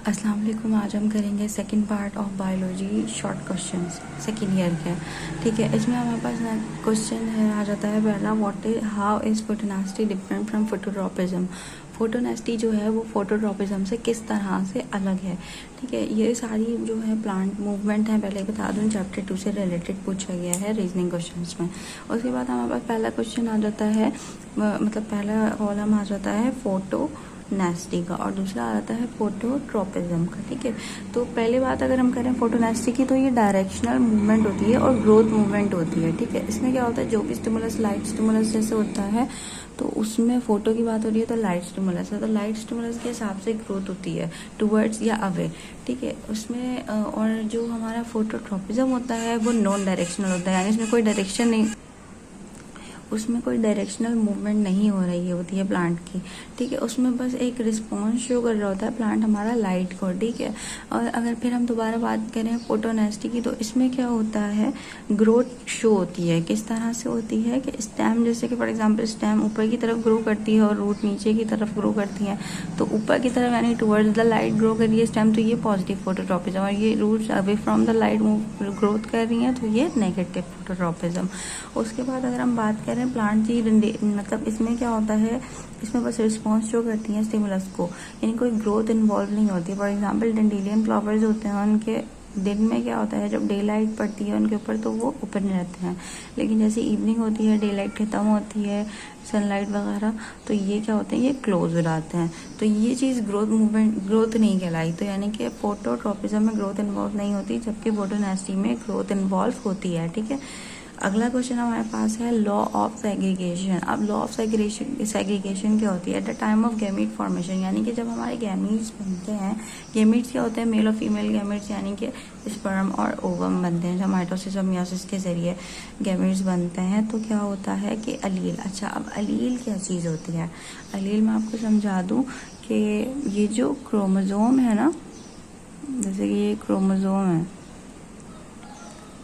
अस्सलाम वालेकुम। आज हम करेंगे second part of biology short questions second year के। ठीक है, इसमें हमारे पास ना क्वेश्चन है आ जाता है पहला, what is how is फोटोनेस्टी different from phototropism. फोटोनेस्टी जो है वो फोटोट्रॉपिज्म से किस तरह से अलग है। ठीक है, ये सारी जो है प्लांट मूवमेंट है, पहले बता दूँ, चैप्टर 2 से रिलेटेड पूछा गया है रीजनिंग क्वेश्चंस में। उसके बाद हमारे पास पहला क्वेश्चन आ जाता है, मतलब पहला कॉलम आ जाता है फोटो नेस्टी का और दूसरा आता है फोटोट्रॉपिज्म का। ठीक है, तो पहली बात अगर हम करें फोटोनेस्टी की, तो ये डायरेक्शनल मूवमेंट होती है और ग्रोथ मूवमेंट होती है। ठीक है, इसमें क्या होता है, जो भी स्टिमुलस लाइट स्टिमुलस जैसे होता है, तो उसमें फोटो की बात हो रही है तो लाइट स्टिमुलस है, तो लाइट स्टिमुलस के हिसाब से ग्रोथ होती है टुवर्ड्स या अवे। ठीक है, उसमें और जो हमारा फोटोट्रॉपिज्म होता है वो नॉन डायरेक्शनल होता है, यानी इसमें कोई डायरेक्शन नहीं, उसमें कोई डायरेक्शनल मूवमेंट नहीं हो रही होती है प्लांट की। ठीक है, उसमें बस एक रिस्पॉन्स शो कर रहा होता है प्लांट हमारा लाइट को। ठीक है, और अगर फिर हम दोबारा बात करें फोटोनेस्टी की, तो इसमें क्या होता है, ग्रोथ शो होती है। किस तरह से होती है कि स्टेम, जैसे कि फॉर एग्जांपल स्टेम ऊपर की तरफ ग्रो करती है और रूट नीचे की तरफ ग्रो करती है, तो ऊपर की तरफ यानी टुवर्ड्स द लाइट ग्रो कर रही है स्टेम, तो ये पॉजिटिव फोटोट्रॉपिज्म, और ये roots away from the light growth कर रही हैं तो ये नेगेटिव फोटोट्रॉपिज्म। उसके बाद अगर हम बात करें प्लांट की, मतलब इसमें क्या होता है, इसमें बस रिस्पॉन्स शो करती हैं स्टिमुलस को, यानी कोई ग्रोथ इन्वॉल्व नहीं होती। फॉर एग्जांपल डंडेलियन फ्लावर्स होते हैं, उनके दिन में क्या होता है, जब डे लाइट पड़ती है उनके ऊपर तो वो ओपन रहते हैं, लेकिन जैसे इवनिंग होती है, डे लाइट खत्म होती है, सनलाइट वगैरह, तो ये क्या होते हैं, ये क्लोज हो जाते हैं। तो ये चीज़ ग्रोथ मूवमेंट, ग्रोथ नहीं कहलाई, तो यानी कि फोटोट्रॉपिज्म में ग्रोथ इन्वॉल्व नहीं होती, जबकि फोटोनेस्टी में ग्रोथ इन्वॉल्व होती है। ठीक है, अगला क्वेश्चन हमारे पास है लॉ ऑफ सेग्रीगेशन। अब लॉ ऑफ सेग्रीगेशन क्या होती है, at the time of gamete formation, यानी कि जब हमारे गैमीट्स बनते हैं, गैमीट्स क्या होते हैं, मेल और फीमेल गैमीट्स, यानी कि स्पर्म और ओवम बनते हैं, जब माइटोसिस और मियोसिस के जरिए गैमीट्स बनते हैं, तो क्या होता है कि अलील। अच्छा, अब अलील क्या चीज़ होती है, अलील मैं आपको समझा दूँ कि ये जो क्रोमोजोम है ना, जैसे कि ये क्रोमोजोम है,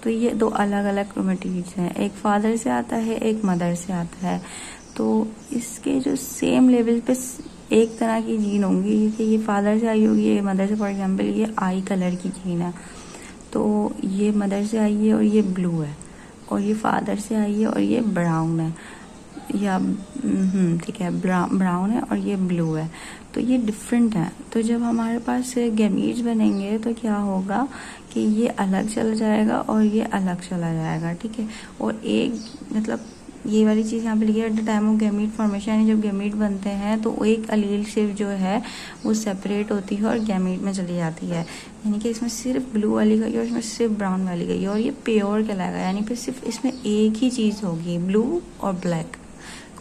तो ये दो अलग अलग क्रोमेटिड्स हैं, एक फादर से आता है, एक मदर से आता है। तो इसके जो सेम लेवल पे एक तरह की जीन होंगी, कि ये फादर से आई होगी, ये मदर से। फॉर एग्जांपल ये आई कलर की जीन है, तो ये मदर से आई है और ये ब्लू है, और ये फादर से आई है और ये ब्राउन है, या ठीक है, ब्राउन है और ये ब्लू है, तो ये डिफरेंट है। तो जब हमारे पास गैमीट्स बनेंगे तो क्या होगा कि ये अलग चला जाएगा और ये अलग चला जाएगा। ठीक है, और एक मतलब ये वाली चीज़ यहाँ पे लिखी है, at the time of gamete formation, यानी जब गैमीट बनते हैं तो एक अलील सिर्फ जो है वो सेपरेट होती है और गैमीट में चली जाती है, यानी कि इसमें सिर्फ ब्लू वाली गई और इसमें सिर्फ ब्राउन वाली गई, और ये प्योर कहलाएगा, यानी फिर सिर्फ इसमें एक ही चीज़ होगी, ब्लू और ब्लैक,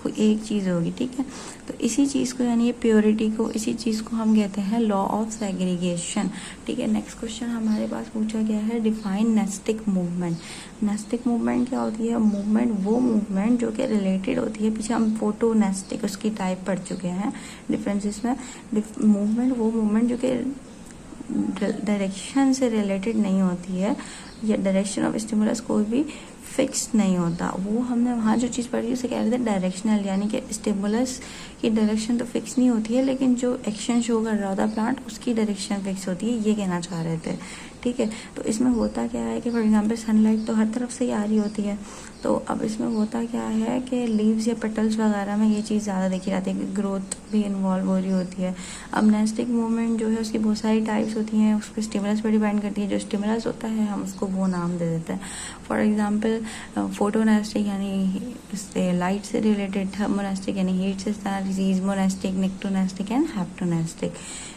कोई एक चीज़ होगी। ठीक है, तो इसी चीज़ को, यानी ये प्योरिटी को, इसी चीज़ को हम कहते हैं लॉ ऑफ सेग्रीगेशन। ठीक है, नेक्स्ट क्वेश्चन हमारे पास पूछा गया है, define nastic movement. Nastic movement क्या होती है, मूवमेंट वो मूवमेंट जो कि रिलेटेड होती है, पीछे हम फोटो नेस्टिक उसकी टाइप पढ़ चुके हैं डिफरेंसेस में। मूवमेंट वो मूवमेंट जो कि डायरेक्शन से रिलेटेड नहीं होती है, या डायरेक्शन ऑफ स्टिमुलस कोई भी फिक्स नहीं होता। वो हमने वहाँ जो चीज़ पढ़ी उसे कह रहे थे डायरेक्शनल, यानी कि स्टिमुलस की डायरेक्शन तो फिक्स नहीं होती है, लेकिन जो एक्शन शो कर रहा होता है प्लांट, उसकी डायरेक्शन फिक्स होती है, ये कहना चाह रहे थे। ठीक है, तो इसमें होता क्या है कि फॉर एग्जांपल सनलाइट तो हर तरफ से ही आ रही होती है, तो अब इसमें होता क्या है कि लीव्स या पेटल्स वगैरह में ये चीज़ ज़्यादा देखी जाती है कि ग्रोथ भी इन्वॉल्व हो रही होती है। अब नेस्टिक मूवमेंट जो है उसकी बहुत सारी टाइप्स होती हैं, उसके स्टिमुलस पर डिपेंड करती है, जो स्टिमुलस होता है हम उसको वो नाम दे देते हैं। फॉर एग्जांपल फोटोनेस्टिक यानी इससे लाइट से रिलेटेड, थर्मोनेस्टिक यानी हीट से, सीज़मोनेस्टिक, निक्टोनेस्टिक एंड हेप्टोनेस्टिक।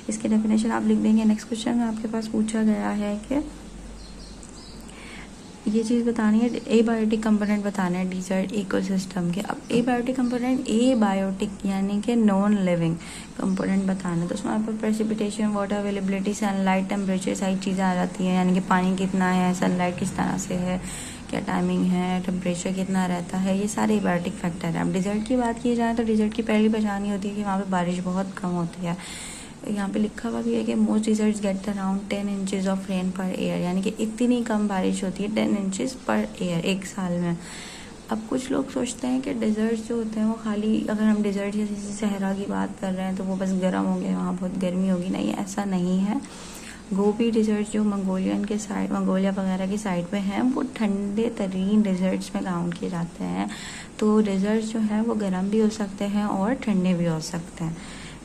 इसके डेफिनेशन आप लिख देंगे। नेक्स्ट क्वेश्चन में आपके पास पूछा गया है कि ये चीज़ बतानी है, ए बायोटिक कंपोनेंट बताना है डिजर्ट इकोसिस्टम के। अब ए बायोटिक कंपोनेंट, ए बायोटिक यानी कि नॉन लिविंग कंपोनेंट बताना है, तो उसमें आपको precipitation, water availability, sunlight, temperature, सारी चीज़ें आ जाती हैं, यानी कि पानी कितना है, सनलाइट किस तरह से है, क्या टाइमिंग है, टेम्परेचर कितना रहता है, ये सारे बायोटिक फैक्टर हैं। अब डिजर्ट की बात की जाए तो डिजर्ट की पहली पहचान होती है कि वहाँ पे बारिश बहुत कम होती है। यहाँ पे लिखा हुआ भी है कि most deserts get around 10 inches of rain per year, यानी कि इतनी कम बारिश होती है 10 इंचेस पर ईयर एक साल में। अब कुछ लोग सोचते हैं कि डेजर्ट्स जो होते हैं वो खाली, अगर हम डेजर्ट जैसे सहरा की बात कर रहे हैं तो वो बस गर्म हो गए, वहाँ बहुत गर्मी होगी, नहीं ऐसा नहीं है। गोबी डेजर्ट जो मंगोलियन के साइड, मंगोलिया वगैरह की साइड पे हैं, वो ठंडे तरीन डेजर्ट्स में काउंट किए जाते हैं। तो डेजर्ट्स जो है वो गर्म भी हो सकते हैं और ठंडे भी हो सकते हैं।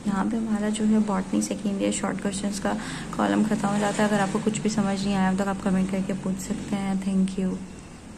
यहाँ पे हमारा जो है botany second year short questions का कॉलम ख़त्म हो जाता है। अगर आपको कुछ भी समझ नहीं आया तो आप कमेंट करके पूछ सकते हैं। Thank you.